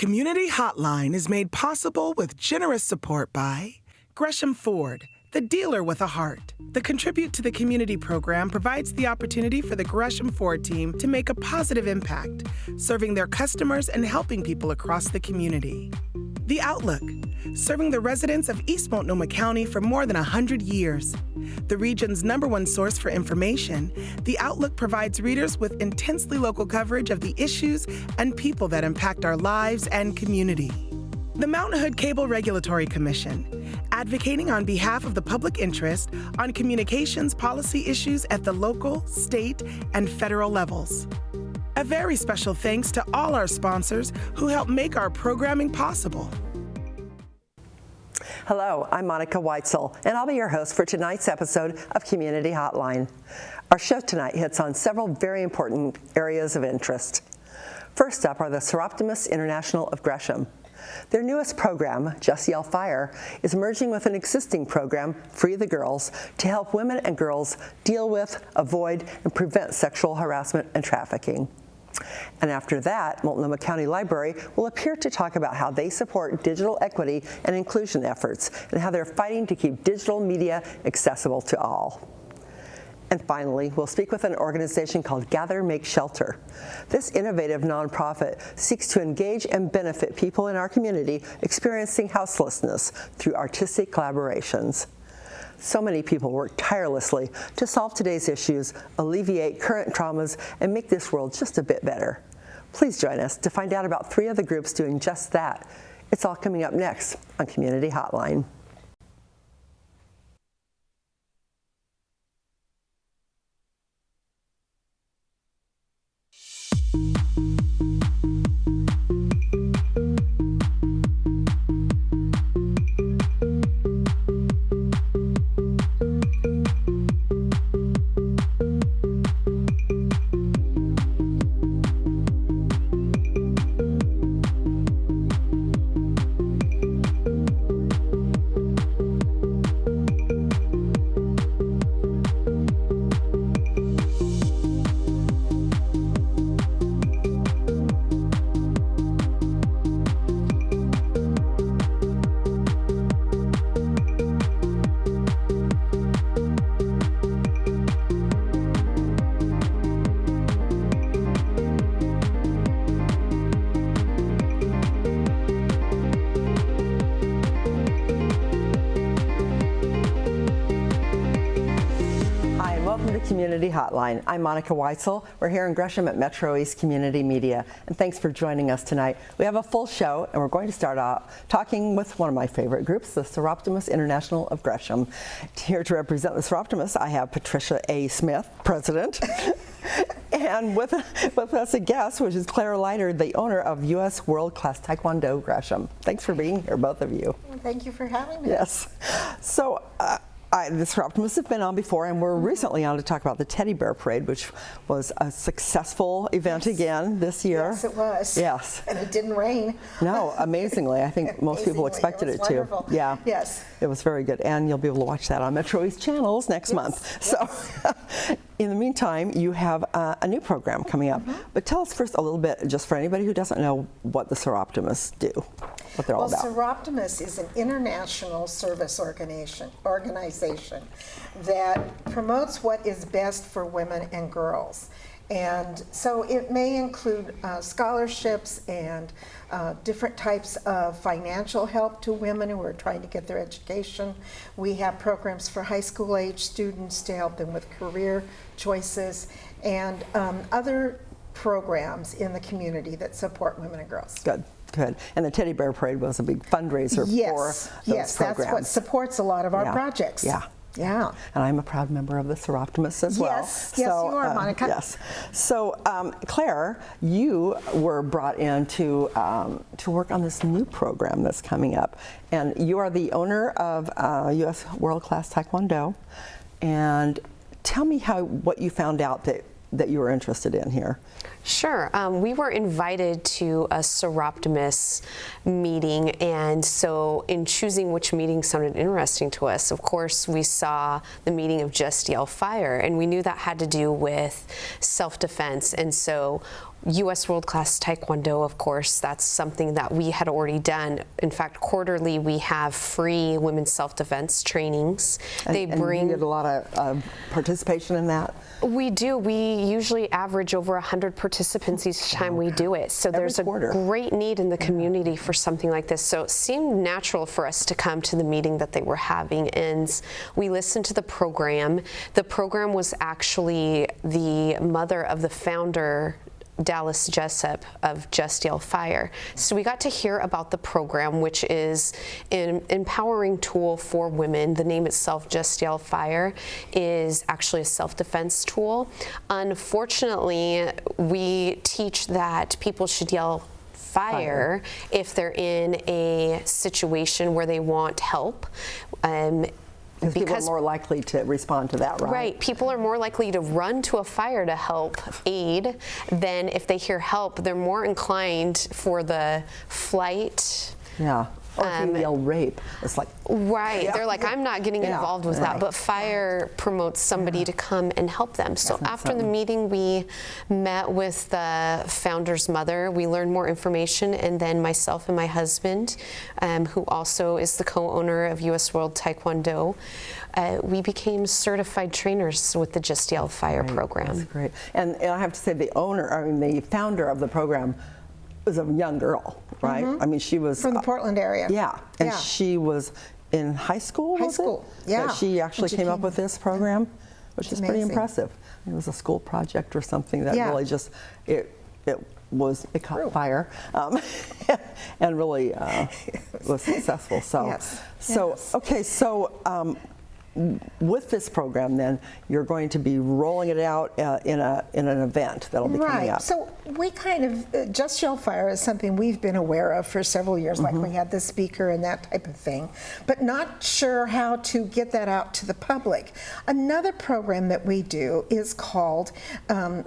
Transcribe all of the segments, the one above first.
Community Hotline is made possible with generous support by Gresham Ford, the dealer with a heart. The Contribute to the Community program provides the opportunity for the Gresham Ford team to make a positive impact, serving their customers and helping people across the community. The Outlook, serving the residents of East Multnomah County for more than 100 years. The region's #1 source for information, The Outlook provides readers with intensely local coverage of the issues and people that impact our lives and community. The Mount Hood Cable Regulatory Commission, advocating on behalf of the public interest on communications policy issues at the local, state, and federal levels. A very special thanks to all our sponsors who help make our programming possible. Hello, I'm Monica Weitzel, and I'll be your host for tonight's episode of Community Hotline. Our show tonight hits on several very important areas of interest. First up are the Seroptimists International of Gresham. Their newest program, Just Yell Fire, is merging with an existing program, Free the Girls, to help women and girls deal with, avoid, and prevent sexual harassment and trafficking. And after that, Multnomah County Library will appear to talk about how they support digital equity and inclusion efforts and how they're fighting to keep digital media accessible to all. And finally, we'll speak with an organization called Gather Make Shelter. This innovative nonprofit seeks to engage and benefit people in our community experiencing houselessness through artistic collaborations. So many people work tirelessly to solve today's issues, alleviate current traumas, and make this world just a bit better. Please join us to find out about 3 of the groups doing just that. It's all coming up next on Community Hotline. Community Hotline. I'm Monica Weitzel. We're here in Gresham at MetroEast Community Media, and thanks for joining us tonight. We have a full show, and we're going to start out talking with one of my favorite groups, the Seroptimists International of Gresham. Here to represent the Seroptimists, I have Patricia A. Smith, President, and with us a guest, which is Claire Leiter, the owner of U.S. World Class Taekwondo Gresham. Thanks for being here, both of you. Well, thank you for having me. Yes. So, the Seroptimists have been on before, and we're recently on to talk about the Teddy Bear Parade, which was a successful event again this year. Yes, it was. Yes. And it didn't rain. No, amazingly. I think most people expected it to. Wonderful. Yeah. Yes. It was very good, and you'll be able to watch that on MetroEast channels next month. So, in the meantime, you have a new program coming up. But tell us first a little bit, just for anybody who doesn't know, what the Seroptimists do, what they're all about. Seroptimists is an international service organization that promotes what is best for women and girls. And so it may include scholarships and different types of financial help to women who are trying to get their education. We have programs for high school age students to help them with career choices, and other programs in the community that support women and girls. Good. Good. And the Teddy Bear Parade was a big fundraiser for those programs. Yes, that's what supports a lot of our projects. Yeah. Yeah. And I'm a proud member of the Seroptimists as well. Yes, you are, Monica. Yes. So, Claire, you were brought in to work on this new program that's coming up. And you are the owner of U.S. World Class Taekwondo. And tell me what you found out that you were interested in here. Sure. We were invited to a Seroptimists meeting, and so in choosing which meeting sounded interesting to us, of course, we saw the meeting of Just Yell Fire, and we knew that had to do with self-defense. And so U.S. World Class Taekwondo, of course, that's something that we had already done. In fact, quarterly we have free women's self-defense trainings. And you get a lot of participation in that? We do. We usually average over 100 participants each time we do it. So there's a great need in the community for something like this. So it seemed natural for us to come to the meeting that they were having, and we listened to the program. The program was actually the mother of the founder, Dallas Jessup, of Just Yell Fire. So we got to hear about the program, which is an empowering tool for women. The name itself, Just Yell Fire, is actually a self-defense tool. Unfortunately, we teach that people should yell fire if they're in a situation where they want help. Because people are more likely to respond to that, right? Right. People are more likely to run to a fire to help aid than if they hear help. They're more inclined for the flight. Yeah. Or if you yell rape, it's like... Right. Yeah. They're like, I'm not getting involved with that. But fire promotes somebody to come and help them. So after the meeting, we met with the founder's mother. We learned more information. And then myself and my husband, who also is the co-owner of U.S. World Taekwondo, we became certified trainers with the Just Yell Fire program. That's great. And I have to say, the founder of the program was a young girl, right? I mean, she was from the Portland area. Yeah, and she was in high school. Yeah. That she actually came up with this program, which is pretty impressive. It was a school project or something that really just it caught fire, and really was successful. So okay, so. With this program, then, you're going to be rolling it out in an event that'll be coming up. So we kind of, Just Yell Fire is something we've been aware of for several years, like we had the speaker and that type of thing, but not sure how to get that out to the public. Another program that we do is called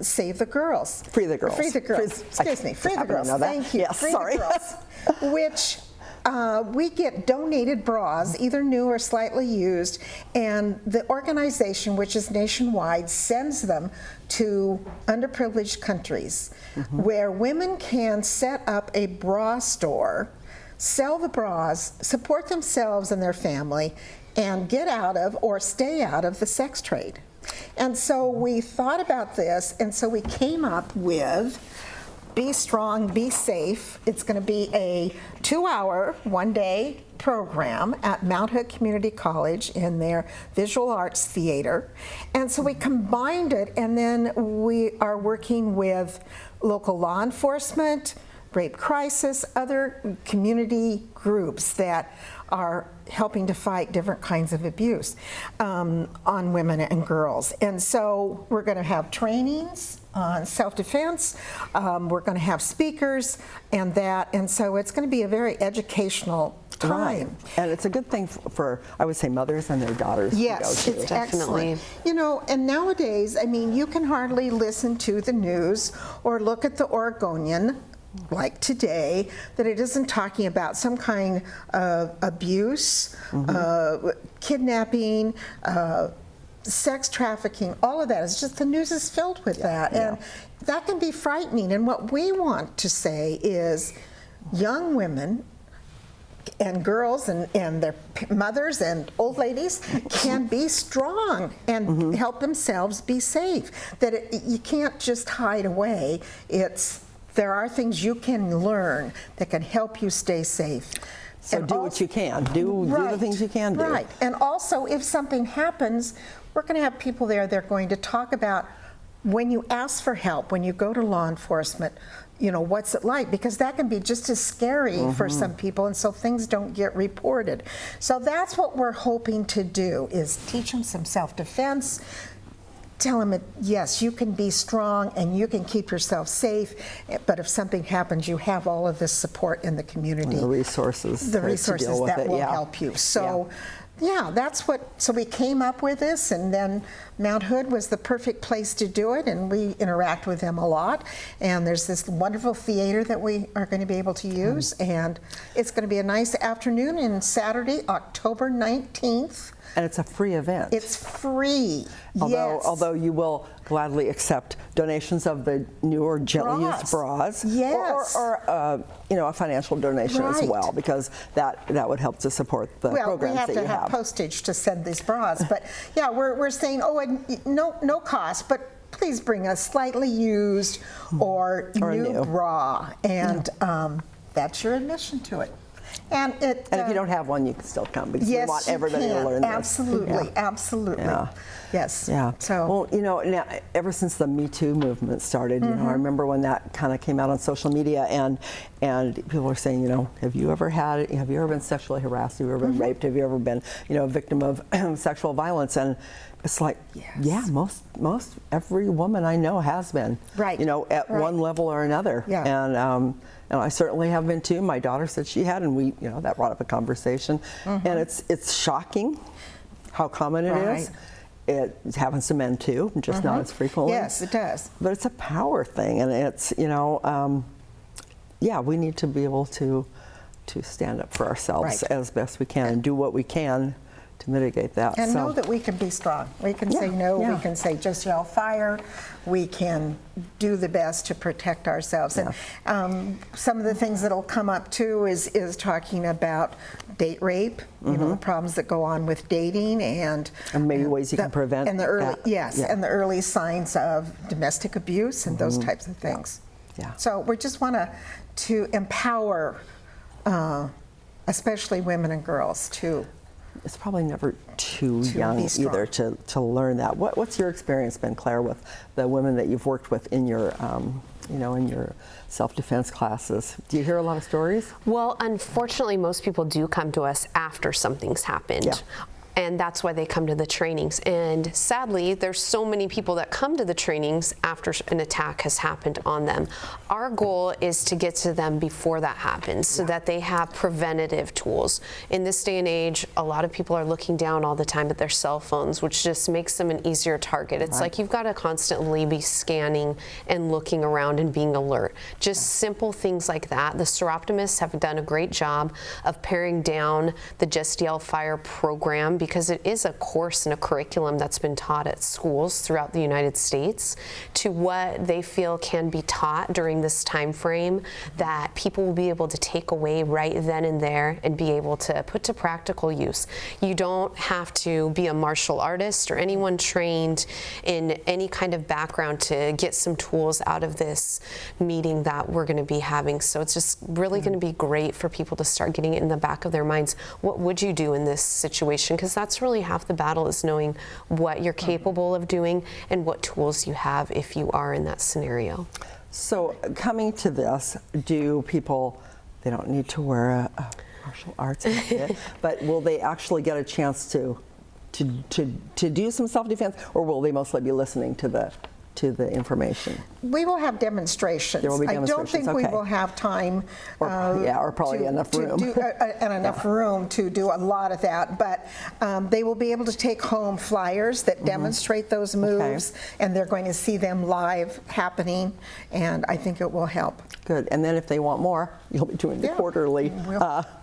Save the Girls. Free the Girls. Free the Girls. Excuse me. Free the Girls. Thank you. Yes, Free sorry. the Girls. Which we get donated bras, either new or slightly used, and the organization, which is nationwide, sends them to underprivileged countries where women can set up a bra store, sell the bras, support themselves and their family, and get out of or stay out of the sex trade. And so we thought about this, and so we came up with Be Strong, Be Safe. It's going to be a 2-hour, one-day program at Mount Hood Community College in their Visual Arts Theater. And so we combined it, and then we are working with local law enforcement, rape crisis, other community groups that are helping to fight different kinds of abuse on women and girls. And so we're going to have trainings on self-defense. We're going to have speakers and that. And so it's going to be a very educational time. Right. And it's a good thing for, I would say, mothers and their daughters to go to. It's definitely excellent. You know, and nowadays, I mean, you can hardly listen to the news or look at the Oregonian like today, that it isn't talking about some kind of abuse, kidnapping, sex trafficking, all of that. It's just the news is filled with that. And that can be frightening. And what we want to say is young women and girls and their mothers and old ladies can be strong and help themselves be safe. That you can't just hide away. There are things you can learn that can help you stay safe. So and do what you can. Do the things you can do. Right. And also, if something happens, we're going to have people there. They're going to talk about when you ask for help, when you go to law enforcement, you know, what's it like? Because that can be just as scary for some people, and so things don't get reported. So that's what we're hoping to do, is teach them some self-defense, tell them, yes, you can be strong and you can keep yourself safe, but if something happens, you have all of this support in the community. And the resources that will help you. So Yeah, so we came up with this, and then Mount Hood was the perfect place to do it, and we interact with them a lot. And there's this wonderful theater that we are going to be able to use, and it's going to be a nice afternoon on Saturday, October 19th. And it's a free event. It's free, yes. Although you will gladly accept donations of the newer gently used bras. Yes. Or a financial donation as well, because that would help to support the programs that you have. We have to have postage to send these bras, but yeah, we're saying, and no cost, but please bring a slightly used or new bra, and that's your admission to it. And if you don't have one, you can still come, because we want everybody to learn this. Absolutely, absolutely. Yeah. Yes. Yeah. So, well, now, ever since the Me Too movement started, I remember when that kind of came out on social media, and people were saying, have you ever been sexually harassed? Have you ever been raped? Have you ever been, a victim of sexual violence? And it's like, yeah, most every woman I know has been, at one level or another. Yeah. And I certainly have been too. My daughter said she had, and we, that brought up a conversation. And it's shocking how common it is. It happens to men too, just not as frequently. Yes, it does. But it's a power thing, and it's, we need to be able to stand up for ourselves as best we can and do what we can to mitigate that. And know that we can be strong. We can say no, we can say just yell fire, we can do the best to protect ourselves. And some of the things that'll come up too is talking about date rape, the problems that go on with dating, and maybe ways you can prevent and the early that. And the early signs of domestic abuse and those types of things. Yeah. So we just want to empower especially women and girls too. It's probably never too young either to learn that. What's your experience been, Claire, with the women that you've worked with in your in your self-defense classes? Do you hear a lot of stories? Well, unfortunately, most people do come to us after something's happened. Yeah. And that's why they come to the trainings. And sadly, there's so many people that come to the trainings after an attack has happened on them. Our goal is to get to them before that happens, so that they have preventative tools. In this day and age, a lot of people are looking down all the time at their cell phones, which just makes them an easier target. It's like you've got to constantly be scanning and looking around and being alert. Just simple things like that. The Seroptimists have done a great job of paring down the Just Yell Fire program, because it is a course and a curriculum that's been taught at schools throughout the United States, to what they feel can be taught during this time frame that people will be able to take away right then and there and be able to put to practical use. You don't have to be a martial artist or anyone trained in any kind of background to get some tools out of this meeting that we're going to be having. So it's just really going to be great for people to start getting it in the back of their minds. What would you do in this situation? Because that's really half the battle, is knowing what you're capable of doing and what tools you have if you are in that scenario. So coming to this, do people, they don't need to wear a martial arts outfit, but will they actually get a chance to do some self-defense, or will they mostly be listening to the information? We will have demonstrations. There will be demonstrations. I don't think we will have time or probably enough room. And enough room to do a lot of that, but they will be able to take home flyers that demonstrate those moves, and they're going to see them live happening, and I think it will help. Good. And then if they want more, you'll be doing the quarterly.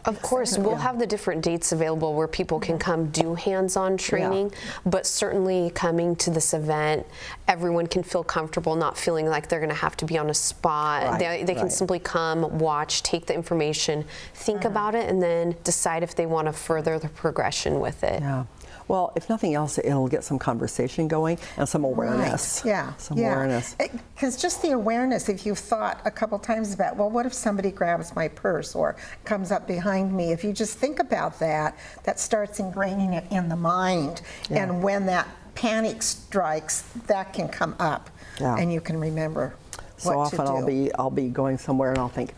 Of course, we'll have the different dates available where people can come do hands-on training, but certainly coming to this event, everyone can feel comfortable not feeling like they're going to have to be on a spot. They can simply come, watch, take the information, think about it, and then decide if they want to further the progression with it. Yeah. Well, if nothing else, it'll get some conversation going and some awareness. Some awareness. Because just the awareness, if you've thought a couple times about, well, what if somebody grabs my purse or comes up behind me? If you just think about that, that starts ingraining it in the mind. And when that panic strikes, that can come up, and you can remember so what to do. So often I'll be going somewhere and I'll think,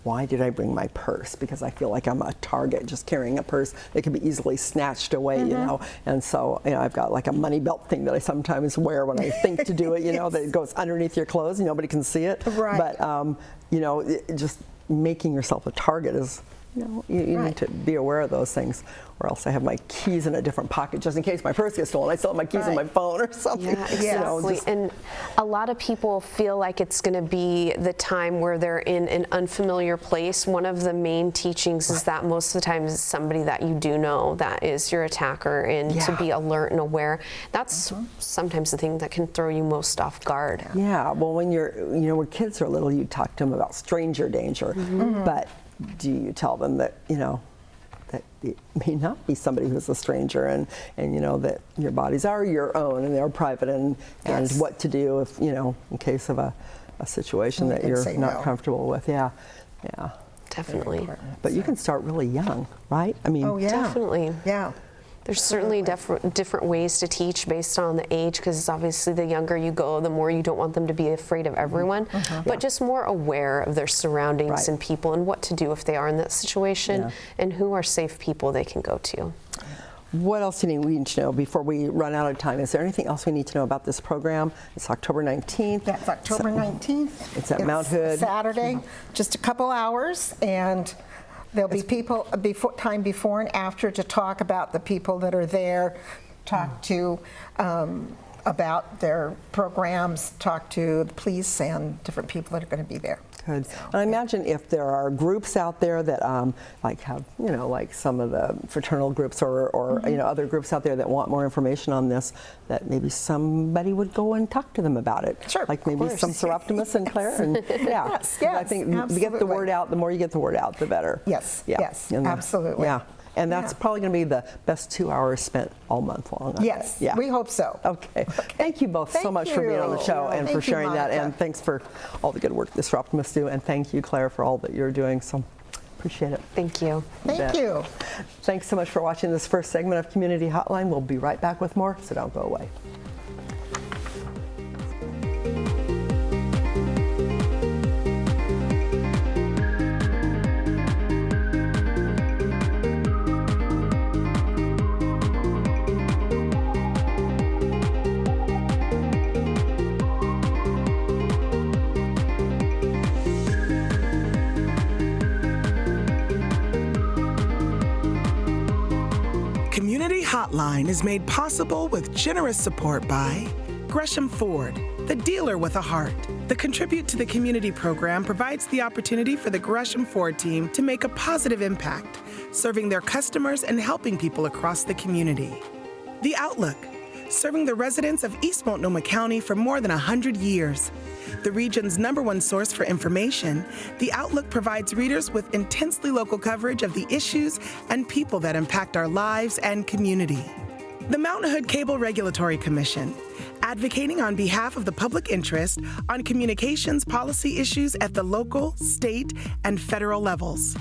why did I bring my purse? Because I feel like I'm a target just carrying a purse. It can be easily snatched away, you know. And so, I've got like a money belt thing that I sometimes wear when I think to do it, that it goes underneath your clothes and nobody can see it. Right. But, just making yourself a target is you need to be aware of those things, or else I have my keys in a different pocket just in case my purse gets stolen. I still have my keys in my phone or something. Yeah, exactly. And a lot of people feel like it's going to be the time where they're in an unfamiliar place. One of the main teachings is that most of the time it's somebody that you do know that is your attacker, and to be alert and aware. That's sometimes the thing that can throw you most off guard. Yeah, well, when when kids are little, you talk to them about stranger danger, but do you tell them that, that it may not be somebody who's a stranger, and that your bodies are your own and they're private, and what to do if, in case of a situation that you're not comfortable with. Yeah. Definitely. But you can start really young, right? I mean, definitely. Yeah. There's certainly different ways to teach based on the age, because obviously the younger you go, the more you don't want them to be afraid of everyone, but just more aware of their surroundings and people, and what to do if they are in that situation, and who are safe people they can go to. What else do we need to know before we run out of time? Is there anything else we need to know about this program? It's October 19th. That's October 19th. It's at Mount Hood. Saturday, just a couple hours, and there'll be people time before and after to talk about the people that are there, talk to about their programs, talk to the police and different people that are going to be there. Good. And I imagine if there are groups out there that have, like some of the fraternal groups or other groups out there that want more information on this, that maybe somebody would go and talk to them about it. Sure. Like maybe some Seroptimists and Claire. And Yes, I think to get the word out, the more you get the word out, the better. Yes, yes, And absolutely. Yeah. And that's probably going to be the best 2 hours spent all month long. Yes, we hope so. Okay. Thank you both so much for being on the show and for sharing that. And thanks for all the good work the Seroptimists do. And thank you, Claire, for all that you're doing. So appreciate it. Thank you. Thank you. Thanks so much for watching this first segment of Community Hotline. We'll be right back with more, so don't go away. Community Hotline is made possible with generous support by Gresham Ford, the dealer with a heart. The Contribute to the Community program provides the opportunity for the Gresham Ford team to make a positive impact, serving their customers and helping people across the community. The Outlook, serving the residents of East Multnomah County for more than 100 years. The region's #1 source for information, The Outlook provides readers with intensely local coverage of the issues and people that impact our lives and community. The Mount Hood Cable Regulatory Commission, advocating on behalf of the public interest on communications policy issues at the local, state, and federal levels.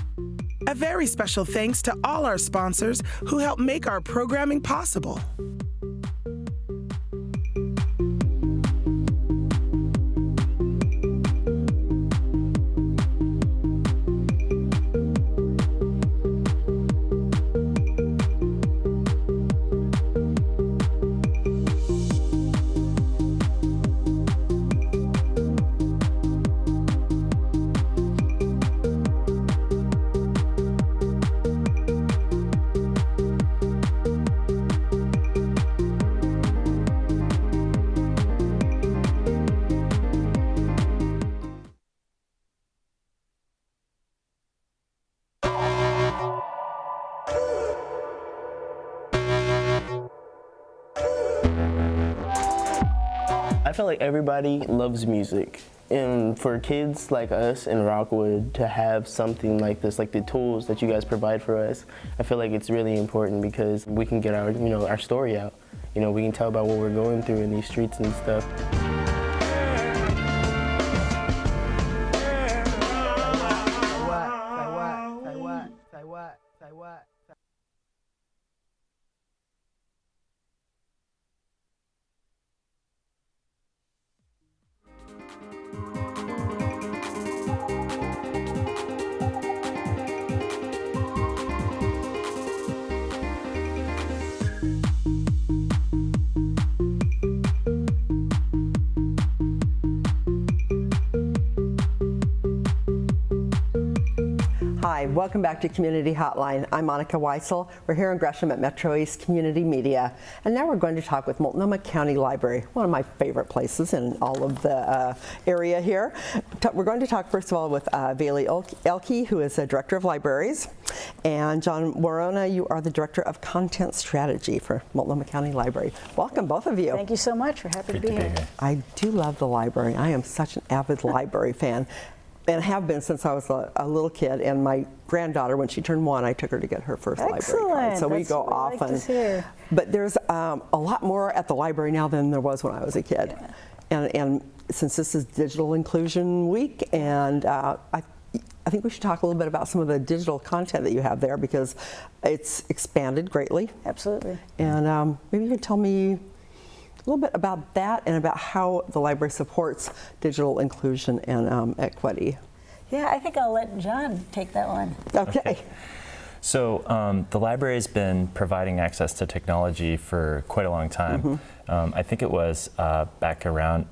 A very special thanks to all our sponsors who help make our programming possible. I feel like everybody loves music, and for kids like us in Rockwood to have something like this, like the tools that you guys provide for us, I feel like it's really important because we can get our, our story out. We can tell about what we're going through in these streets and stuff. welcome back to Community Hotline. I'm Monica Weitzel. We're here in Gresham at MetroEast Community Media. And now we're going to talk with Multnomah County Library, one of my favorite places in all of the area here. We're going to talk first of all with Bailey Elke, who is the Director of Libraries. And John Warona, you are the Director of Content Strategy for Multnomah County Library. Welcome, both of you. Thank you so much. We're happy to be here. I do love the library. I am such an avid library fan. And have been since I was a little kid. And my granddaughter, when she turned 1, I took her to get her first library card. So we go often. Like to hear. But there's a lot more at the library now than there was when I was a kid. Yeah. And since this is Digital Inclusion Week, and I think we should talk a little bit about some of the digital content that you have there, because it's expanded greatly. Absolutely. And maybe you could tell me a little bit about that and about how the library supports digital inclusion and equity. Yeah, I think I'll let John take that one. Okay. So the library has been providing access to technology for quite a long time. I think it was back around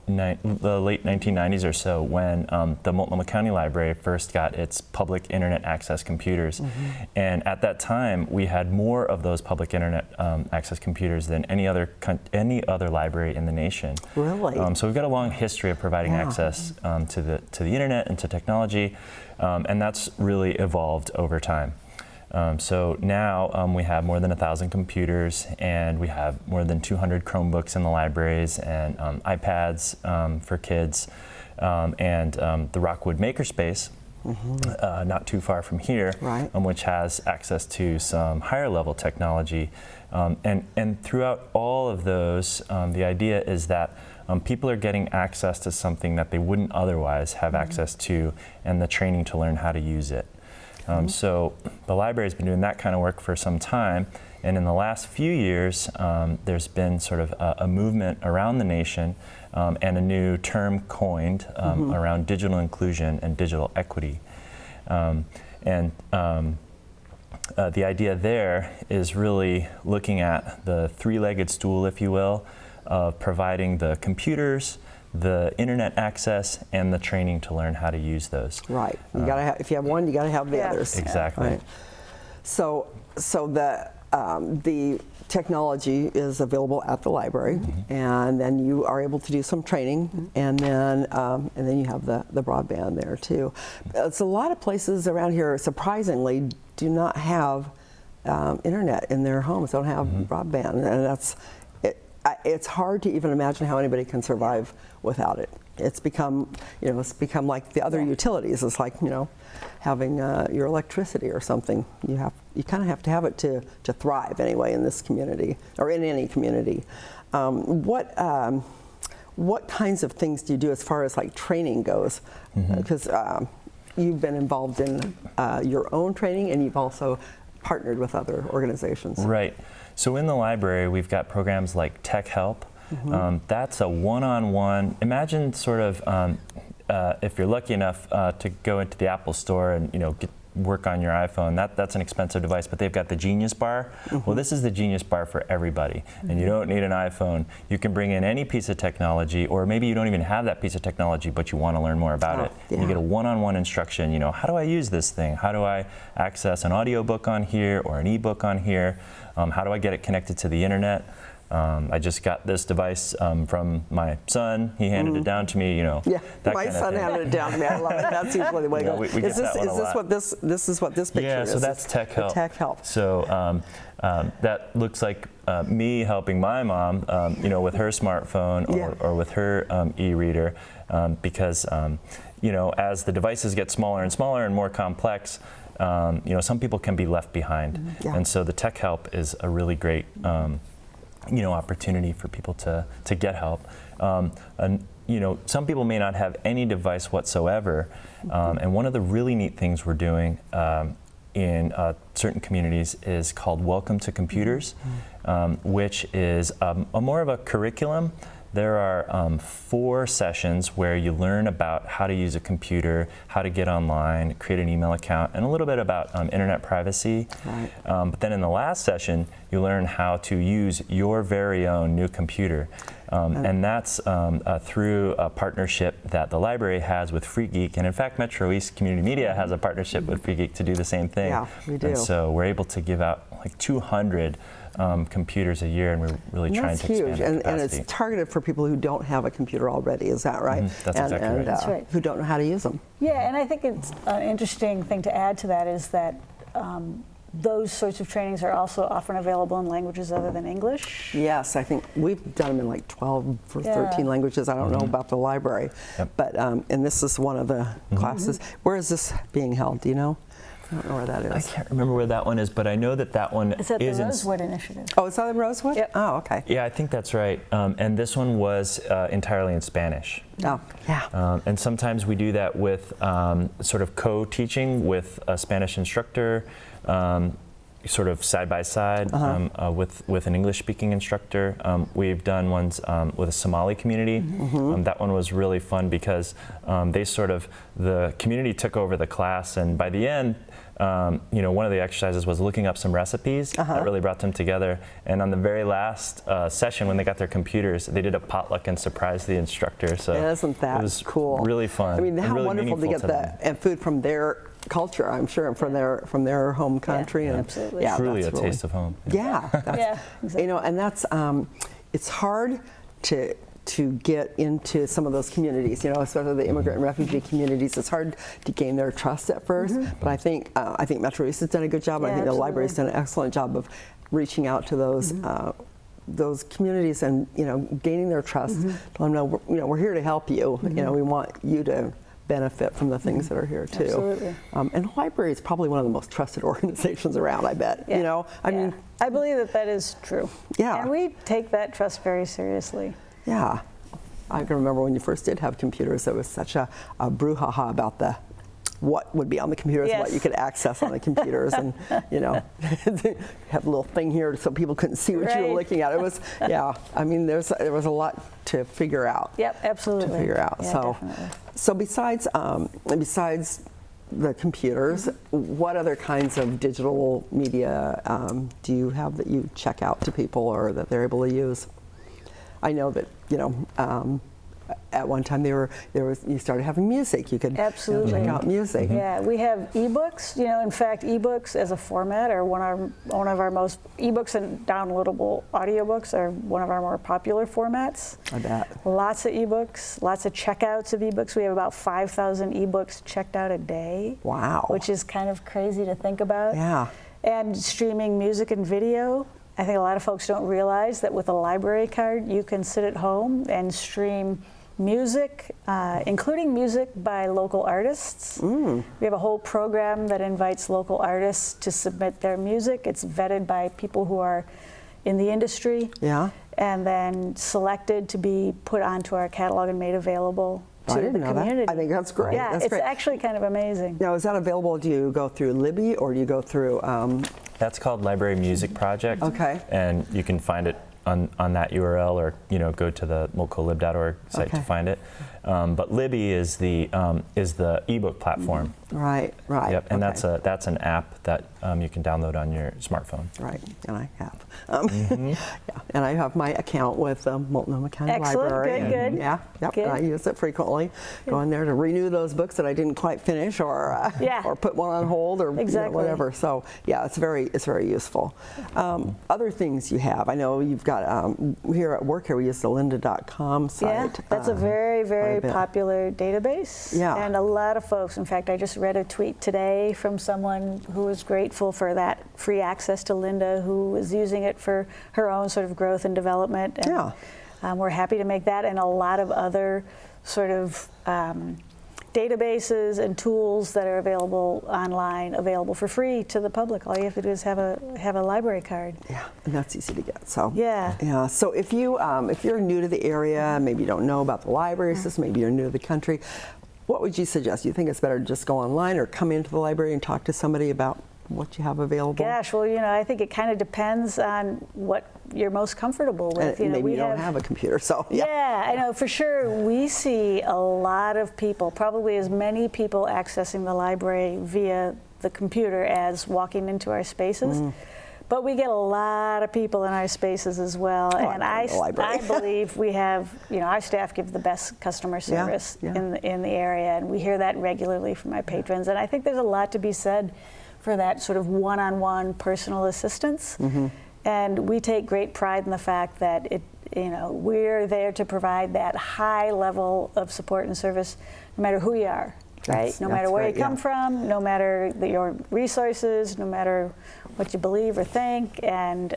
the late 1990s or so when the Multnomah County Library first got its public internet access computers. And at that time, we had more of those public internet access computers than any other library in the nation. Really? So we've got a long history of providing access to the internet and to technology, and that's really evolved over time. So now we have more than 1,000 computers, and we have more than 200 Chromebooks in the libraries, and iPads for kids, and the Rockwood Makerspace, not too far from here, right. Which has access to some higher level technology. And throughout all of those, the idea is that people are getting access to something that they wouldn't otherwise have access to, and the training to learn how to use it. So the library has been doing that kind of work for some time, and in the last few years there's been sort of a movement around the nation and a new term coined around digital inclusion and digital equity. The idea there is really looking at the three-legged stool, if you will, of providing the computers, the internet access, and the training to learn how to use those. Right. You gotta have, if you have one, you gotta have the others. Exactly. Right. So the technology is available at the library, and then you are able to do some training, and then you have the broadband there too. It's a lot of places around here, surprisingly, do not have internet in their homes. Don't have broadband, and it's hard to even imagine how anybody can survive without it. It's become, it's become like the other utilities. It's like, having your electricity or something. You kind of have to have it to thrive anyway in this community or in any community. What kinds of things do you do as far as like training goes? Because you've been involved in your own training, and you've also partnered with other organizations. Right. So in the library, we've got programs like Tech Help. That's a one-on-one. Imagine sort of if you're lucky enough to go into the Apple store and work on your iPhone. That's an expensive device, but they've got the Genius Bar. Well, this is the Genius Bar for everybody, and you don't need an iPhone. You can bring in any piece of technology, or maybe you don't even have that piece of technology, but you want to learn more about it. And you get a one-on-one instruction. How do I use this thing? How do I access an audiobook on here or an ebook on here? How do I get it connected to the internet? I just got this device from my son. He handed it down to me. Yeah, my son handed it down to me. I love it. That's usually the way it goes. We get that one a lot. This is what this picture is? Yeah, so that's Tech Help. Tech Help. So that looks like me helping my mom, with her smartphone or with her e-reader, because as the devices get smaller and smaller and more complex, some people can be left behind, and so the Tech Help is a really great opportunity for people to get help. Some people may not have any device whatsoever, and one of the really neat things we're doing in certain communities is called Welcome to Computers, which is more of a curriculum there are 4 sessions where you learn about how to use a computer, how to get online, create an email account, and a little bit about internet privacy. Right. But then in the last session, you learn how to use your very own new computer. And that's through a partnership that the library has with Free Geek. And in fact, MetroEast Community Media has a partnership with Free Geek to do the same thing. Yeah, we do. And so we're able to give out like 200 computers a year, and we're really trying to expand huge. that And capacity. it's targeted for people who don't have a computer already, is that right? That's exactly right. That's right. Who don't know how to use them. Yeah, and I think it's an interesting thing to add to that is that those sorts of trainings are also often available in languages other than English. Yes, I think we've done them in like 12 or Yeah. 13 languages. I don't know about the library. Yep. But, and this is one of the classes. Where is this being held? Do you know? I don't know where that is. I can't remember where that one is, but I know that that one It's at the is in. Rosewood Initiative. Oh, is that in Rosewood? Yep. Oh, okay. Yeah, I think that's right. And this one was entirely in Spanish. Oh, yeah. And sometimes we do that with sort of co-teaching with a Spanish instructor, sort of side by side with an English-speaking instructor. We've done ones with a Somali community. That one was really fun because the community took over the class, and by the end, one of the exercises was looking up some recipes that really brought them together. And on the very last session, when they got their computers, they did a potluck and surprised the instructor. So Isn't that it was cool? really fun. I mean, and how really wonderful to meaningful get them. and food from their culture, I'm sure, and from their home country. And absolutely. Yeah, Truly a that's taste of home. Yeah. That's, Yeah, exactly. and that's it's hard to get into some of those communities, especially the immigrant and refugee communities. It's hard to gain their trust at first, but I think MetroEast has done a good job. Yeah, I think the library's absolutely. done an excellent job of reaching out to those communities and gaining their trust. To let them know we're here to help you. We want you to benefit from the things that are here too. Absolutely. And the library is probably one of the most trusted organizations around, I bet. Yeah. I mean, I believe that is true. Yeah. And we take that trust very seriously. yeah. I can remember when you first did have computers, there was such a brouhaha about what would be on the computers, and what Yes. you could access on the computers, and have a little thing here so people couldn't see what you were Right. looking at. It was, I mean, there was a lot to figure out. Yep, absolutely. To figure out. Yeah, so, definitely. so besides the computers, what other kinds of digital media do you have that you check out to people or that they're able to use? I know that at one time you started having music. You could Absolutely. check out music. Yeah, we have ebooks. In fact, ebooks as a format are one of our most ebooks and downloadable audiobooks are one of our more popular formats. I bet. Lots of ebooks, lots of checkouts of ebooks. We have about 5,000 ebooks checked out a day. Wow. Which is kind of crazy to think about. Yeah. And streaming music and video. I think a lot of folks don't realize that with a library card, you can sit at home and stream music, including music by local artists. We have a whole program that invites local artists to submit their music. It's vetted by people who are in the industry. Yeah. And then selected to be put onto our catalog and made available I to didn't the know that. community. I think that's great. Yeah, That's it's great. actually kind of amazing. Now, is that available? Do you go through Libby or do you go through? That's called Library Music Project. Okay. And you can find it on that URL, or go to the mocolib.org site to find it. But Libby is the ebook platform. Right. Yep. And okay. that's an app that you can download on your smartphone. Right, and I have. Yeah, and I have my account with Multnomah County Excellent. Library. Good, and, good. Yeah, yep, Good. and I use it frequently. Go in there to renew those books that I didn't quite finish, or or put one on hold, or Exactly. whatever. So yeah, it's very useful. Other things you have, I know you've got here at work. Here we use the lynda.com site. Yeah, that's a very, very bit. popular database. Yeah. And a lot of folks, in fact, I just read a tweet today from someone who was grateful for that free access to Lynda, who was using it for her own sort of growth and development. And, Yeah. we're happy to make that and a lot of other sort of databases and tools that are available online, available for free to the public. All you have to do is have a library card. Yeah, and that's easy to get. So Yeah. yeah. So if you're new to the area, maybe you don't know about the library system, maybe you're new to the country, what would you suggest? You think it's better to just go online or come into the library and talk to somebody about what you have available? Gosh, well, I think it kind of depends on what you're most comfortable with. And maybe you don't have a computer, so yeah. Yeah, I know for sure. We see a lot of people, probably as many people accessing the library via the computer as walking into our spaces. But we get a lot of people in our spaces as well, and I believe we have, our staff give the best customer service in the area, and we hear that regularly from our patrons. And I think there's a lot to be said for that sort of one-on-one personal assistance. And we take great pride in the fact that we're there to provide that high level of support and service, no matter who you are. Right? No matter where you come from, no matter your resources, no matter what you believe or think, and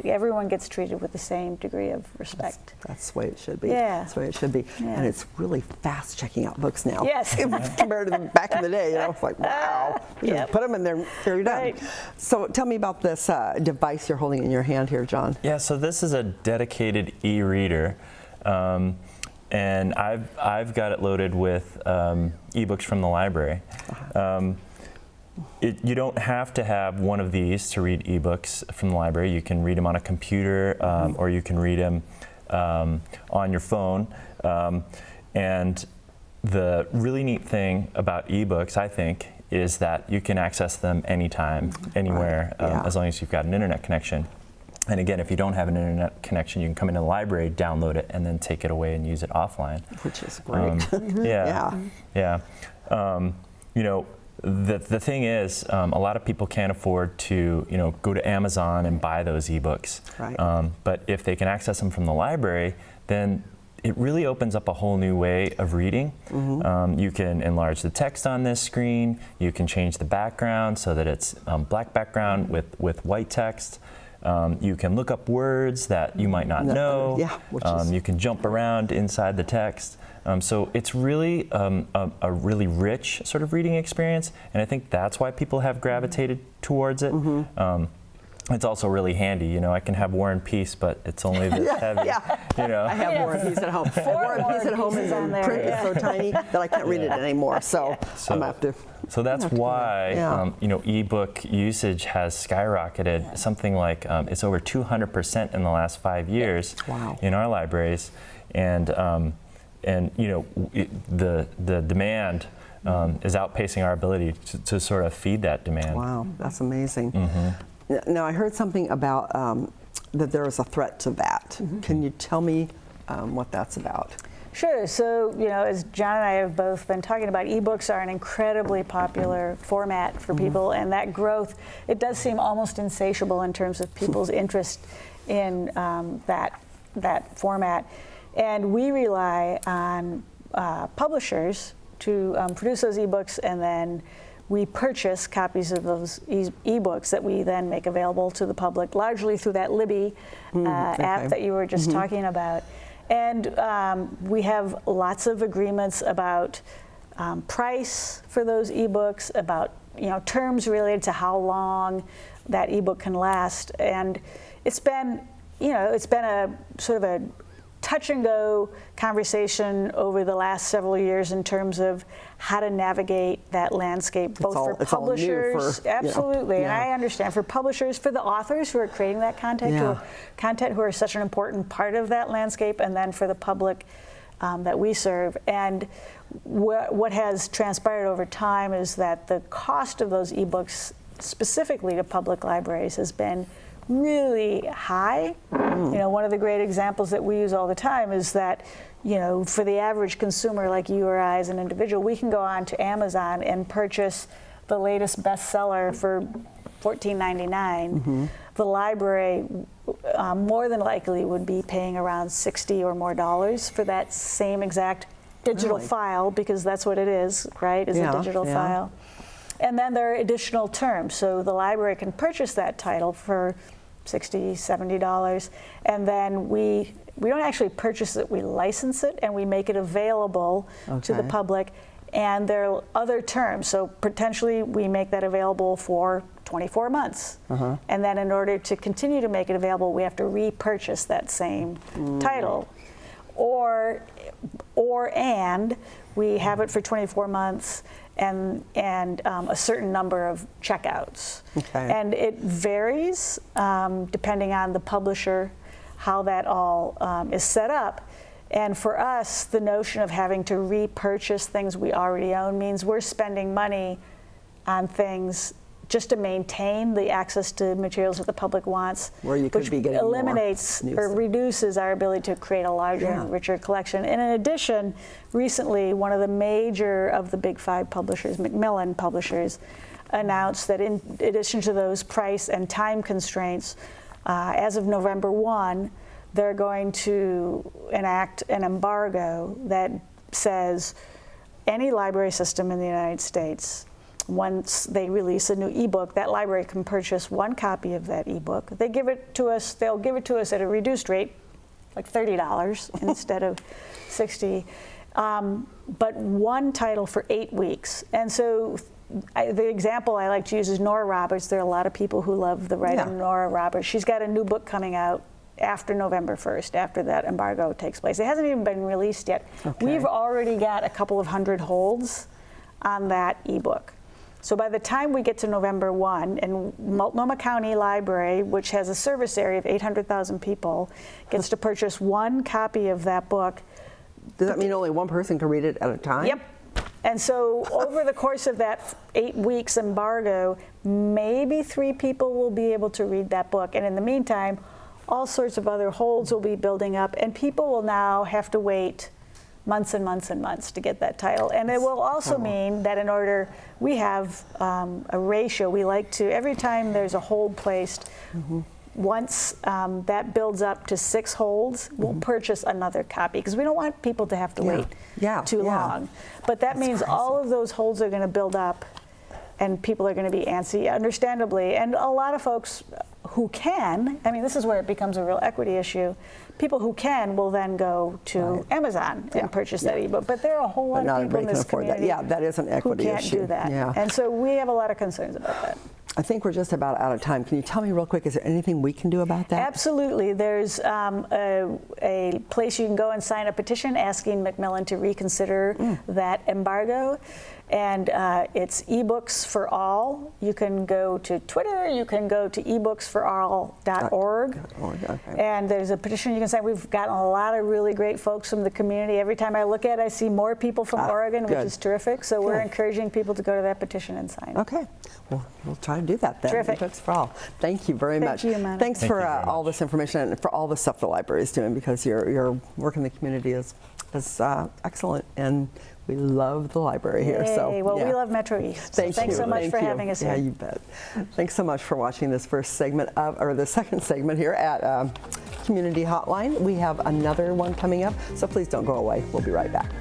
everyone gets treated with the same degree of respect. That's the way it should be. Yeah. That's the way it should be. Yeah. And it's really fast checking out books now. Yes. Compared to back in the day, it's like, wow. Put them in there, you're done. Right. So tell me about this device you're holding in your hand here, John. Yeah, so this is a dedicated e-reader. And I've got it loaded with ebooks from the library. You don't have to have one of these to read ebooks from the library. You can read them on a computer, or you can read them on your phone. And the really neat thing about ebooks, I think, is that you can access them anytime, anywhere, as long as you've got an internet connection. And again, if you don't have an internet connection, you can come into the library, download it, and then take it away and use it offline. Which is great. The thing is, a lot of people can't afford to, go to Amazon and buy those ebooks. Right. But if they can access them from the library, then it really opens up a whole new way of reading. You can enlarge the text on this screen. You can change the background so that it's black background with white text. You can look up words that you might not know. You can jump around inside the text. So it's really a really rich sort of reading experience, and I think that's why people have gravitated towards it. It's also really handy. I can have War and Peace, but it's only this heavy. I have War and Peace at home. War and Peace at home is print is so tiny that I can't read it anymore. So I'm gonna have to. So that's why ebook usage has skyrocketed. Something like it's over 200% in the last 5 years in our libraries, and the demand is outpacing our ability to sort of feed that demand. Wow, that's amazing. Now I heard something about that there is a threat to that. Can you tell me what that's about? Sure. So, as John and I have both been talking about, ebooks are an incredibly popular format for people, and that growth, it does seem almost insatiable in terms of people's interest in that format. And we rely on publishers to produce those ebooks, and then we purchase copies of those ebooks that we then make available to the public, largely through that Libby app that you were just talking about. And we have lots of agreements about price for those ebooks, about terms related to how long that ebook can last. And it's been a sort of a touch and go conversation over the last several years in terms of how to navigate that landscape, both for publishers, absolutely, and I understand, for publishers, for the authors who are creating that content, who are such an important part of that landscape, and then for the public that we serve. And what has transpired over time is that the cost of those ebooks, specifically to public libraries, has been really high. One of the great examples that we use all the time is that, for the average consumer like you or I as an individual, we can go on to Amazon and purchase the latest bestseller for $14.99. The library more than likely would be paying around $60 or more for that same exact digital file, because that's what it is, right? Is a digital file. And then there are additional terms. So the library can purchase that title for $60, $70, and then we don't actually purchase it, we license it, and we make it available to the public. And there are other terms. So potentially we make that available for 24 months. And then in order to continue to make it available, we have to repurchase that same title. And we have it for 24 months, and a certain number of checkouts. Okay. And it varies depending on the publisher, how that all is set up. And for us, the notion of having to repurchase things we already own means we're spending money on things just to maintain the access to materials that the public wants, where you could which be getting eliminates more or reduces our ability to create a larger and richer collection. And in addition, recently, one of the major of the big 5 publishers, Macmillan Publishers, announced that in addition to those price and time constraints, as of November 1, they're going to enact an embargo that says any library system in the United States, once they release a new ebook, that library can purchase 1 copy of that ebook. They give it to us, they'll give it to us at a reduced rate, like $30 instead of $60, but 1 title for 8 weeks. And so the example I like to use is Nora Roberts. There are a lot of people who love the writer Nora Roberts. She's got a new book coming out after November 1st, after that embargo takes place. It hasn't even been released yet. Okay. We've already got a couple of hundred holds on that ebook. So by the time we get to November 1, and Multnomah County Library, which has a service area of 800,000 people, gets to purchase 1 copy of that book. Does that mean only one person can read it at a time? Yep. And so over the course of that 8 weeks embargo, maybe 3 people will be able to read that book. And in the meantime, all sorts of other holds will be building up, and people will now have to wait months and months and months to get that title. And it will also mean that in order, we have a ratio. We like to, every time there's a hold placed, once that builds up to 6 holds, we'll purchase another copy, because we don't want people to have to wait too long. But that means all of those holds are going to build up, and people are going to be antsy, understandably. And a lot of folks who can, I mean, this is where it becomes a real equity issue. People who can will then go to Amazon and purchase that ebook. But there are a whole lot of people in this community that is an equity who can't issue. do that. Yeah. And so we have a lot of concerns about that. I think we're just about out of time. Can you tell me real quick, is there anything we can do about that? Absolutely. There's a place you can go and sign a petition asking Macmillan to reconsider that embargo. And it's eBooks for All. You can go to Twitter, you can go to ebooksforall.org. And there's a petition you can sign. We've gotten a lot of really great folks from the community. Every time I look at it, I see more people from Oregon, which is terrific. So we're encouraging people to go to that petition and sign. Okay. Well, we'll try to do that then. Terrific. Ebooks for All. Thank you very much. Thank you, Amanda. Thanks for all this information and for all the stuff the library is doing, because your work in the community is excellent, and we love the library here. Yay. Well, we love MetroEast. Thanks so much for having us here. Yeah, you bet. Thanks so much for watching this first segment the second segment here at Community Hotline. We have another one coming up, so please don't go away. We'll be right back.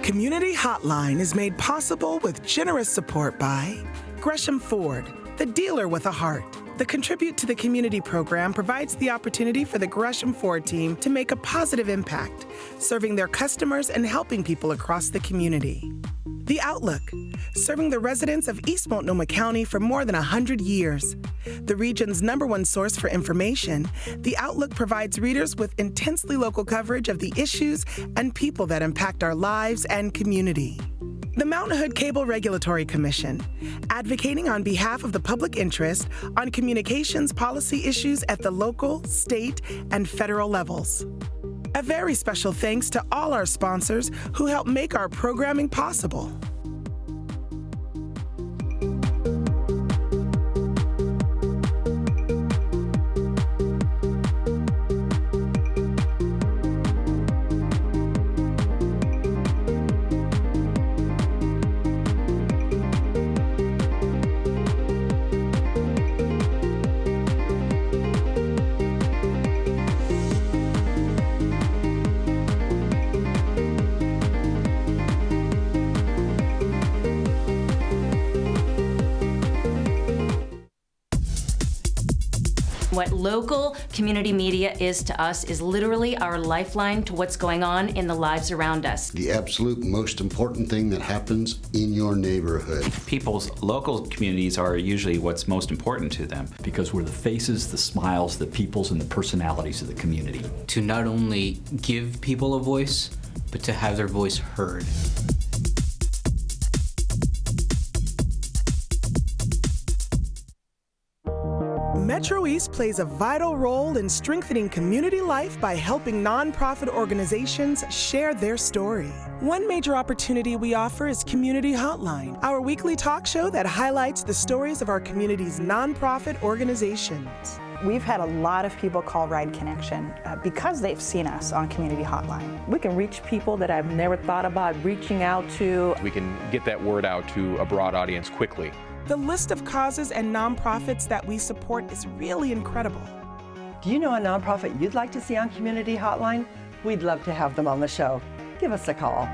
Community Hotline is made possible with generous support by Gresham Ford, the dealer with a heart. The Contribute to the Community program provides the opportunity for the Gresham Ford team to make a positive impact, serving their customers and helping people across the community. The Outlook, serving the residents of East Multnomah County for more than 100 years. The region's #1 source for information, The Outlook provides readers with intensely local coverage of the issues and people that impact our lives and community. The Mountain Hood Cable Regulatory Commission, advocating on behalf of the public interest on communications policy issues at the local, state, and federal levels. A very special thanks to all our sponsors who help make our programming possible. What local community media is to us is literally our lifeline to what's going on in the lives around us. The absolute most important thing that happens in your neighborhood. People's local communities are usually what's most important to them. Because we're the faces, the smiles, the peoples, and the personalities of the community. To not only give people a voice, but to have their voice heard. MetroEast plays a vital role in strengthening community life by helping nonprofit organizations share their story. One major opportunity we offer is Community Hotline, our weekly talk show that highlights the stories of our community's nonprofit organizations. We've had a lot of people call Ride Connection because they've seen us on Community Hotline. We can reach people that I've never thought about reaching out to. We can get that word out to a broad audience quickly. The list of causes and nonprofits that we support is really incredible. Do you know a nonprofit you'd like to see on Community Hotline? We'd love to have them on the show. Give us a call.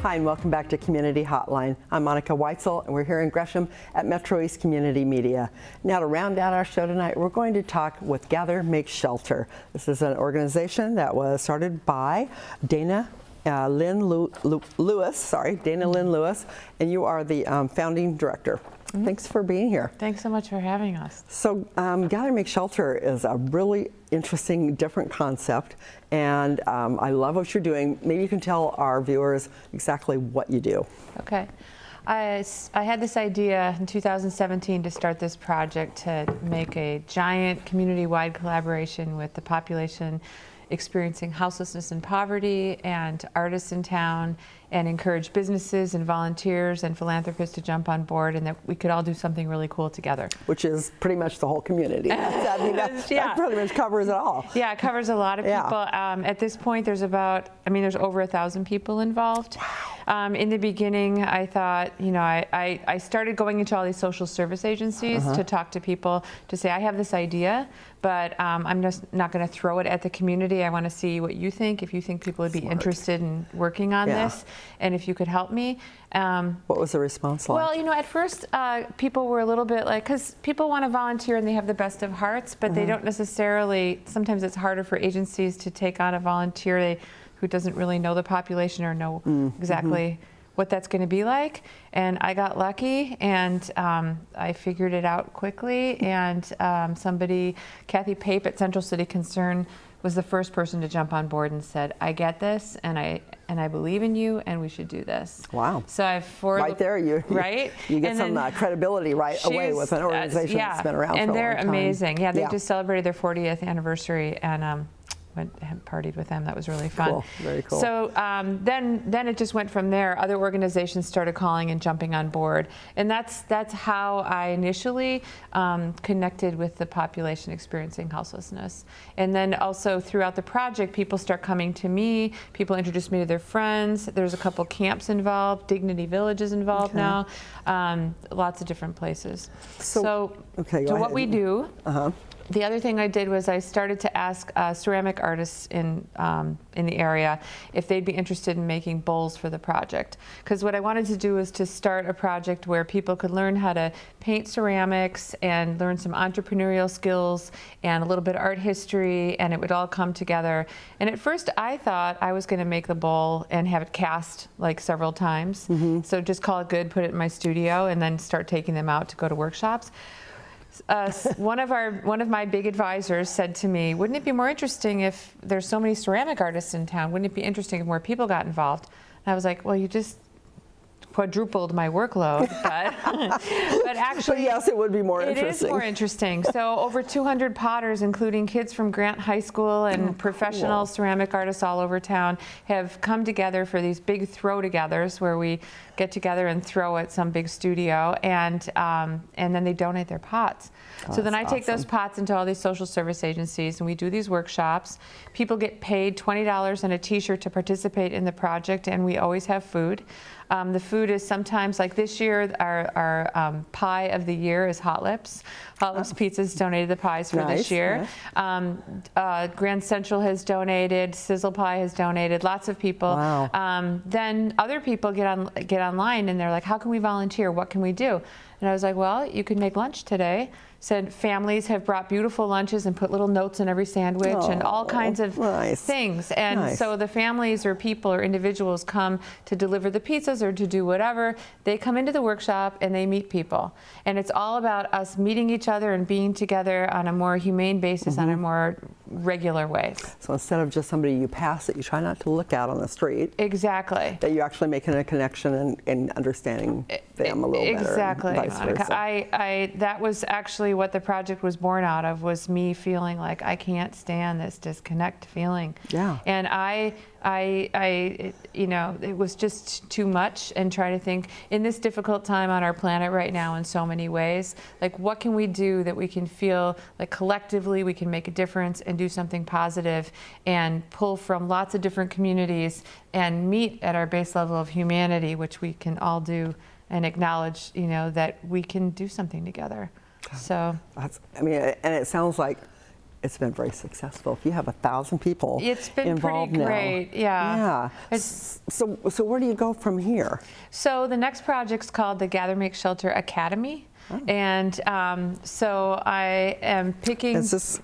Hi, and welcome back to Community Hotline. I'm Monica Weitzel, and we're here in Gresham at MetroEast Community Media. Now, to round out our show tonight, we're going to talk with Gather Make Shelter. This is an organization that was started by Dana Lynn Lewis, and you are the founding director. Mm-hmm. Thanks for being here. Thanks so much for having us. So Gather Make Shelter is a really interesting, different concept, and I love what you're doing. Maybe you can tell our viewers exactly what you do. Okay. I had this idea in 2017 to start this project to make a giant community-wide collaboration with the population experiencing houselessness and poverty and artists in town, and encourage businesses and volunteers and philanthropists to jump on board, and that we could all do something really cool together. Which is pretty much the whole community. That pretty much covers it all. Yeah, it covers a lot of people. Yeah. At this point, there's over 1,000 people involved. Wow. In the beginning, I thought, I started going into all these social service agencies to talk to people to say, I have this idea, but I'm just not going to throw it at the community. I want to see what you think, if you think people would be interested in working on this, and if you could help me. What was the response like? Well, at first people were a little bit like, because people want to volunteer and they have the best of hearts, but they don't necessarily, sometimes it's harder for agencies to take on a volunteer who doesn't really know the population or know exactly what that's going to be like. And I got lucky, and I figured it out quickly, and Kathy Pape at Central City Concern was the first person to jump on board and said, I get this, and I believe in you, and we should do this. Wow. So you get some credibility right away with an organization that's been around for a long time. And they're amazing. Yeah, they just celebrated their 40th anniversary, and went and partied with them. That was really fun. Cool. Very cool. So then it just went from there. Other organizations started calling and jumping on board, and that's how I initially connected with the population experiencing houselessness. And then also throughout the project, people start coming to me. People introduce me to their friends. There's a couple camps involved. Dignity Village is involved now. Lots of different places. So what we do The other thing I did was I started to ask ceramic artists in the area if they'd be interested in making bowls for the project. Because what I wanted to do was to start a project where people could learn how to paint ceramics and learn some entrepreneurial skills and a little bit of art history, and it would all come together. And at first I thought I was going to make the bowl and have it cast like several times. So just call it good, put it in my studio, and then start taking them out to go to workshops. One of my big advisors said to me, wouldn't it be more interesting if there's so many ceramic artists in town? Wouldn't it be interesting if more people got involved? And I was like, well, you just quadrupled my workload, but actually, but yes, it would be more interesting. It is more interesting. So over 200 potters, including kids from Grant High School and professional ceramic artists all over town, have come together for these big throw-togethers where we get together and throw at some big studio, and then they donate their pots. So then I take those pots into all these social service agencies, and we do these workshops. People get paid $20 and a t-shirt to participate in the project, and we always have food. The food is sometimes, like this year, our pie of the year is Hot Lips. Hot Lips Pizza's donated the pies for this year. Grand Central has donated, Sizzle Pie has donated, lots of people. Then other people get online and they're like, how can we volunteer? What can we do? And I was like, well, you could make lunch today. Said families have brought beautiful lunches and put little notes in every sandwich and all kinds of things. And so the families or people or individuals come to deliver the pizzas or to do whatever. They come into the workshop and they meet people. And it's all about us meeting each other and being together on a more humane basis, on a more regular way. So instead of just somebody you pass that you try not to look at on the street. Exactly. That you're actually making a connection and understanding them a little better. Exactly, Vice Monica. That was actually what the project was born out of, was me feeling like I can't stand this disconnect feeling. Yeah. And it was just too much, and try to think in this difficult time on our planet right now in so many ways, like what can we do that we can feel like collectively we can make a difference and do something positive and pull from lots of different communities and meet at our base level of humanity, which we can all do, and acknowledge, that we can do something together. So and it sounds like it's been very successful. If you have 1,000 people it's been involved pretty great. Yeah. So where do you go from here? So the next project's called the Gather Make Shelter Academy. And so I am picking. Is this,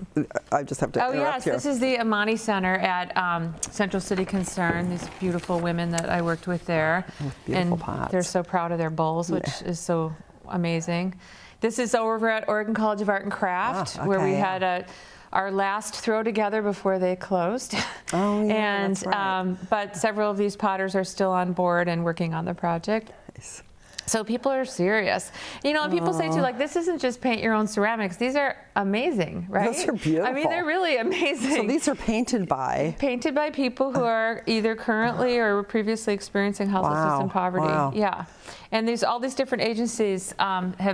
I just have to interrupt here. This is the Amani Center at Central City Concern. These beautiful women that I worked with there. Beautiful pots. They're so proud of their bowls, which is so amazing. This is over at Oregon College of Art and Craft, where we had our last throw together before they closed. And that's right. but several of these potters are still on board and working on the project. Nice. So people are serious. And people say too, like, this isn't just paint your own ceramics. These are amazing, right? Those are beautiful. I mean, they're really amazing. So these are painted by? Painted by people who are either currently or previously experiencing houselessness and poverty. Yeah. And all these different agencies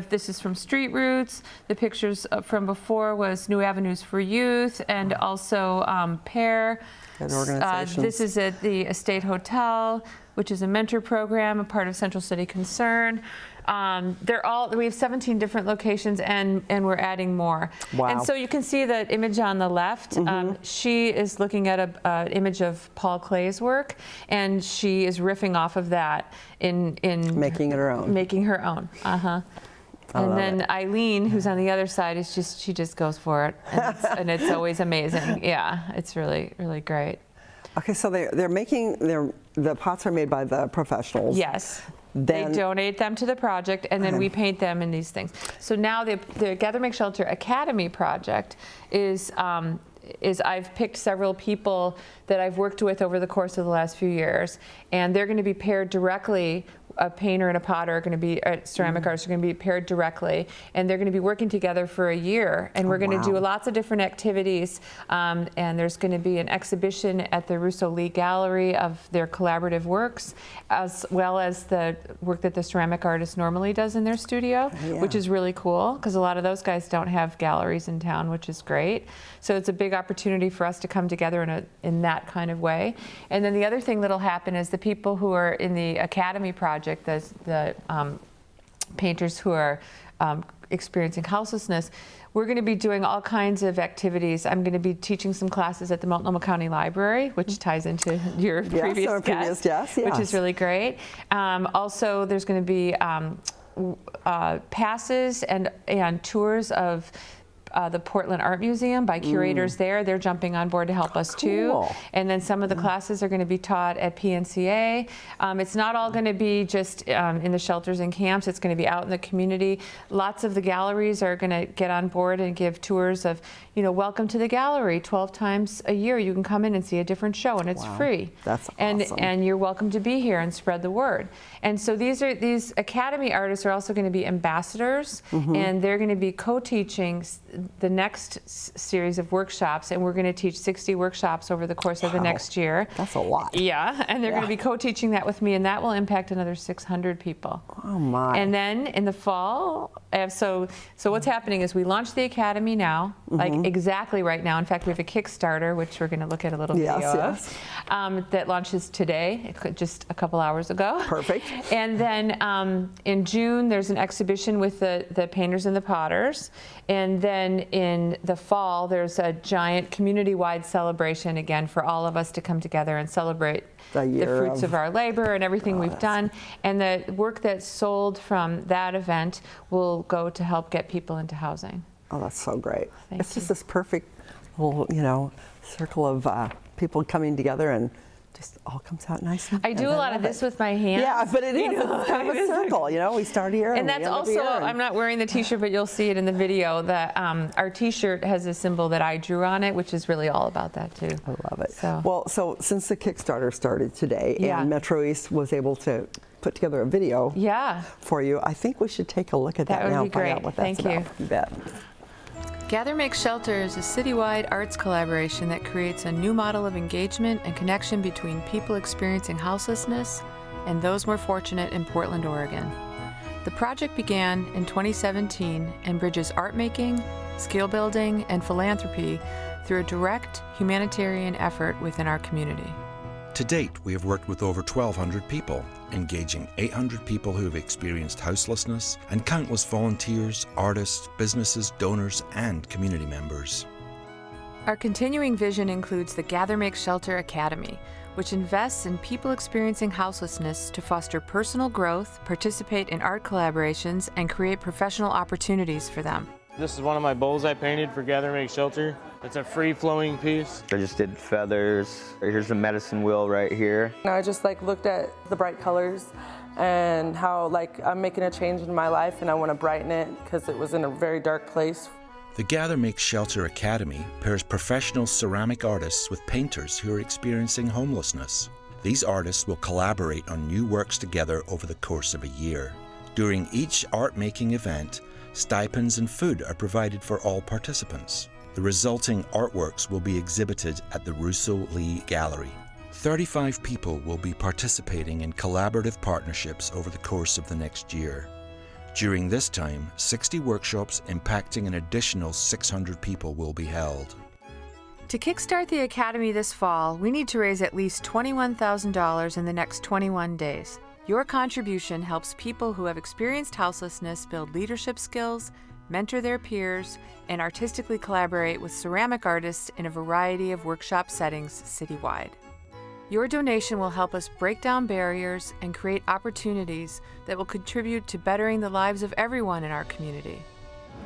this is from Street Roots. The pictures from before was New Avenues for Youth, and also PAIR. Good organizations. This is at the Estate Hotel, which is a mentor program, a part of Central City Concern. We have 17 different locations, and we're adding more. Wow. And so you can see that image on the left. She is looking at an image of Paul Clay's work, and she is riffing off of that in making it her own. Making her own. And then Eileen, who's on the other side, she just goes for it, and it's always amazing. Yeah, it's really, really great. Okay, so the pots are made by the professionals. Yes. They donate them to the project, and then we paint them in these things. So now the Gather Make Shelter Academy project is I've picked several people that I've worked with over the course of the last few years, and they're going to be paired directly. A painter and a potter are going to be, ceramic artists are going to be paired directly, and they're going to be working together for a year. And we're going to do lots of different activities. And there's going to be an exhibition at the Russo Lee Gallery of their collaborative works, as well as the work that the ceramic artist normally does in their studio, which is really cool, because a lot of those guys don't have galleries in town, which is great. So it's a big opportunity for us to come together in that kind of way. And then the other thing that'll happen is the people who are in the Academy project, the painters who are experiencing houselessness, we're going to be doing all kinds of activities. I'm going to be teaching some classes at the Multnomah County Library, which ties into your previous guest, which is really great. Also, there's going to be passes and tours of the Portland Art Museum by curators there. They're jumping on board to help us too. And then some of the classes are going to be taught at PNCA. It's not all going to be just in the shelters and camps. It's going to be out in the community. Lots of the galleries are going to get on board and give tours of, you know, welcome to the gallery. 12 times a year you can come in and see a different show, and it's free. That's awesome. And you're welcome to be here and spread the word. And so these Academy artists are also going to be ambassadors, and they're going to be co-teaching the next series of workshops, and we're going to teach 60 workshops over the course of the next year. That's a lot. Yeah, and they're going to be co-teaching that with me, and that will impact another 600 people. Oh my. And then in the fall, so what's happening is we launched the Academy now, like exactly right now. In fact, we have a Kickstarter, which we're going to look at a little video of, that launches today, just a couple hours ago. Perfect. And then in June, there's an exhibition with the painters and the potters. And then in the fall, there's a giant community-wide celebration again for all of us to come together and celebrate the fruits of our labor and everything we've done. And the work that's sold from that event will go to help get people into housing. Oh, that's so great. It's you. just this perfect little, you know, circle of people coming together, and just all comes out nice. I do a lot of this with my hands. Yeah, but it is. It's kind of a circle, you know. We start here, and that's also. I'm not wearing the T-shirt, but you'll see it in the video. That our T-shirt has a symbol that I drew on it, which is really all about that too. I love it. So since the Kickstarter started today, and MetroEast was able to put together a video for you, I think we should take a look at that now and find out what that's about. You bet. Gather Make Shelter is a citywide arts collaboration that creates a new model of engagement and connection between people experiencing houselessness and those more fortunate in Portland, Oregon. The project began in 2017 and bridges art making, skill building, and philanthropy through a direct humanitarian effort within our community. To date, we have worked with over 1,200 people, engaging 800 people who have experienced houselessness, and countless volunteers, artists, businesses, donors, and community members. Our continuing vision includes the Gather Make Shelter Academy, which invests in people experiencing houselessness to foster personal growth, participate in art collaborations, and create professional opportunities for them. This is one of my bowls I painted for Gather Make Shelter. It's a free-flowing piece. I just did feathers. Here's the medicine wheel right here. I just looked at the bright colors and how I'm making a change in my life, and I want to brighten it because it was in a very dark place. The Gather Make Shelter Academy pairs professional ceramic artists with painters who are experiencing homelessness. These artists will collaborate on new works together over the course of a year. During each art-making event, stipends and food are provided for all participants. The resulting artworks will be exhibited at the Russo Lee Gallery. 35 people will be participating in collaborative partnerships over the course of the next year. During this time, 60 workshops impacting an additional 600 people will be held. To kickstart the Academy this fall, we need to raise at least $21,000 in the next 21 days. Your contribution helps people who have experienced houselessness build leadership skills, mentor their peers, and artistically collaborate with ceramic artists in a variety of workshop settings citywide. Your donation will help us break down barriers and create opportunities that will contribute to bettering the lives of everyone in our community.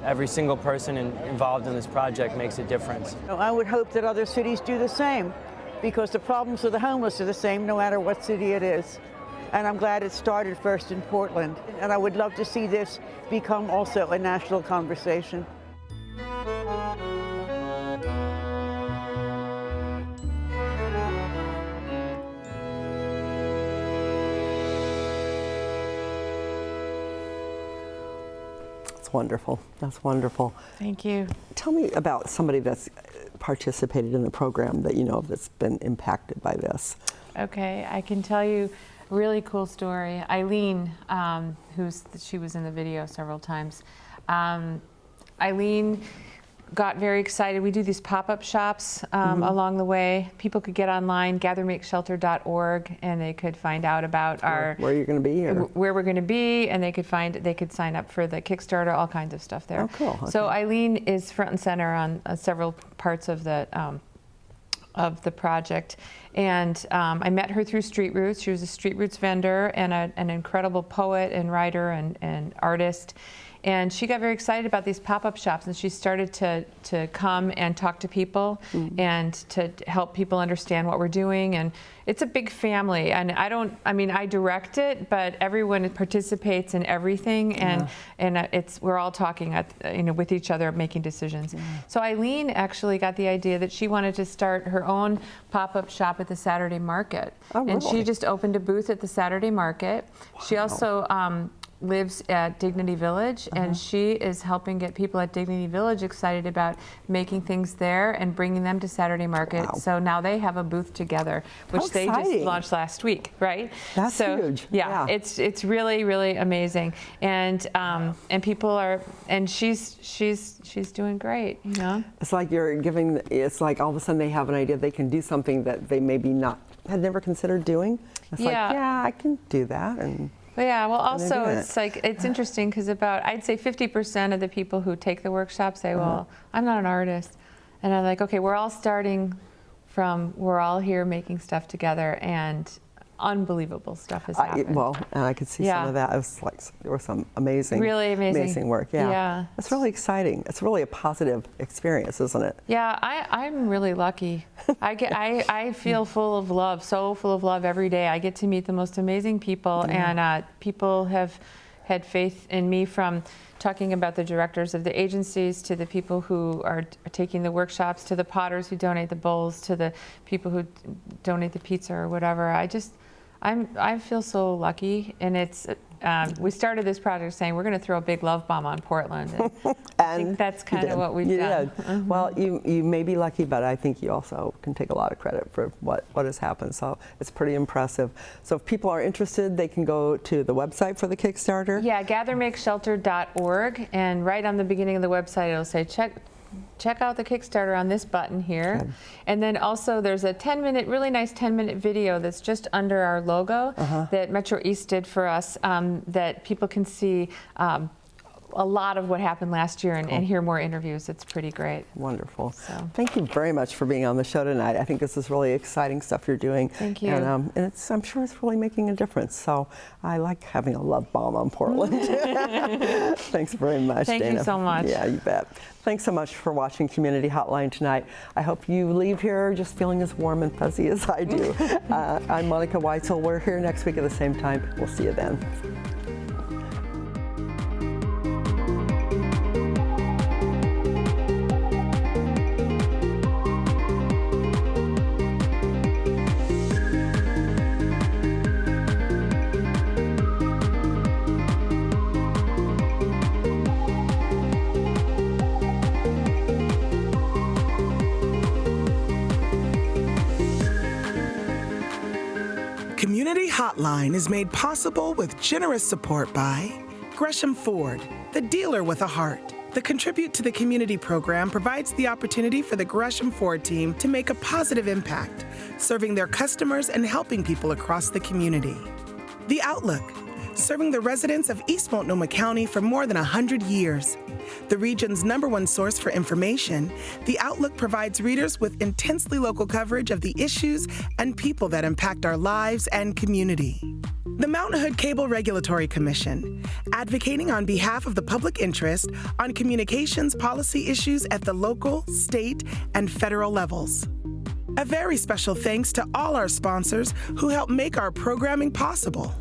Every single person involved in this project makes a difference. I would hope that other cities do the same, because the problems of the homeless are the same no matter what city it is. And I'm glad it started first in Portland. And I would love to see this become also a national conversation. That's wonderful. That's wonderful. Thank you. Tell me about somebody that's participated in the program that you know of that's been impacted by this. Okay, I can tell you a really cool story. Eileen, she was in the video several times. Eileen got very excited. We do these pop-up shops along the way. People could get online, gathermakeshelter.org, and they could find out about where you're going to be, or where we're going to be, and they could sign up for the Kickstarter, all kinds of stuff there. Oh, cool. Okay. So Eileen is front and center on several parts of the project, and I met her through Street Roots. She was a Street Roots vendor and an incredible poet and writer and artist. And she got very excited about these pop-up shops, and she started to come and talk to people and to help people understand what we're doing. And it's a big family, and I direct it, but everyone participates in everything, and we're all talking with each other, making decisions. So Eileen actually got the idea that she wanted to start her own pop-up shop at the Saturday Market. Oh, and really? she just opened a booth at the Saturday Market. Wow. She also lives at Dignity Village, and she is helping get people at Dignity Village excited about making things there and bringing them to Saturday Market. Wow. So now they have a booth together, which they just launched last week, right? That's huge. Yeah, it's really, really amazing, and people are, and she's doing great, you know. It's like it's like all of a sudden they have an idea they can do something that they maybe had never considered doing. It's like, yeah, I can do that. And yeah, well, also it's interesting because I'd say 50% of the people who take the workshop say, well, I'm not an artist. And I'm like, okay, we're all here making stuff together, and unbelievable stuff has happened. And I could see some of that. It was like there was some amazing work. Yeah. It's really exciting. It's really a positive experience, isn't it? Yeah, I'm really lucky. I feel full of love, so full of love every day. I get to meet the most amazing people, and people have had faith in me, from talking about the directors of the agencies to the people who are taking the workshops, to the potters who donate the bowls, to the people who donate the pizza or whatever. I feel so lucky, and it's we started this project saying we're going to throw a big love bomb on Portland, and I think that's kind of what we've done. Well, you may be lucky, but I think you also can take a lot of credit for what has happened. So it's pretty impressive. So if people are interested, they can go to the website for the Kickstarter. Yeah, gathermakeshelter.org, and right on the beginning of the website it'll say check out the Kickstarter on this button here. Okay. And then also there's a really nice 10-minute video that's just under our logo that MetroEast did for us, that people can see a lot of what happened last year and hear more interviews. It's pretty great. Wonderful. So. Thank you very much for being on the show tonight. I think this is really exciting stuff you're doing. Thank you. And I'm sure it's really making a difference. So I like having a love bomb on Portland. Thanks very much, Dana. Thank you so much. Yeah, you bet. Thanks so much for watching Community Hotline tonight. I hope you leave here just feeling as warm and fuzzy as I do. I'm Monica Weitzel. We're here next week at the same time. We'll see you then. Community Hotline is made possible with generous support by Gresham Ford, the dealer with a heart. The Contribute to the Community program provides the opportunity for the Gresham Ford team to make a positive impact, serving their customers and helping people across the community. The Outlook, serving the residents of East Multnomah County for more than 100 years. The region's #1 source for information, The Outlook provides readers with intensely local coverage of the issues and people that impact our lives and community. The Mountain Hood Cable Regulatory Commission, advocating on behalf of the public interest on communications policy issues at the local, state, and federal levels. A very special thanks to all our sponsors who help make our programming possible.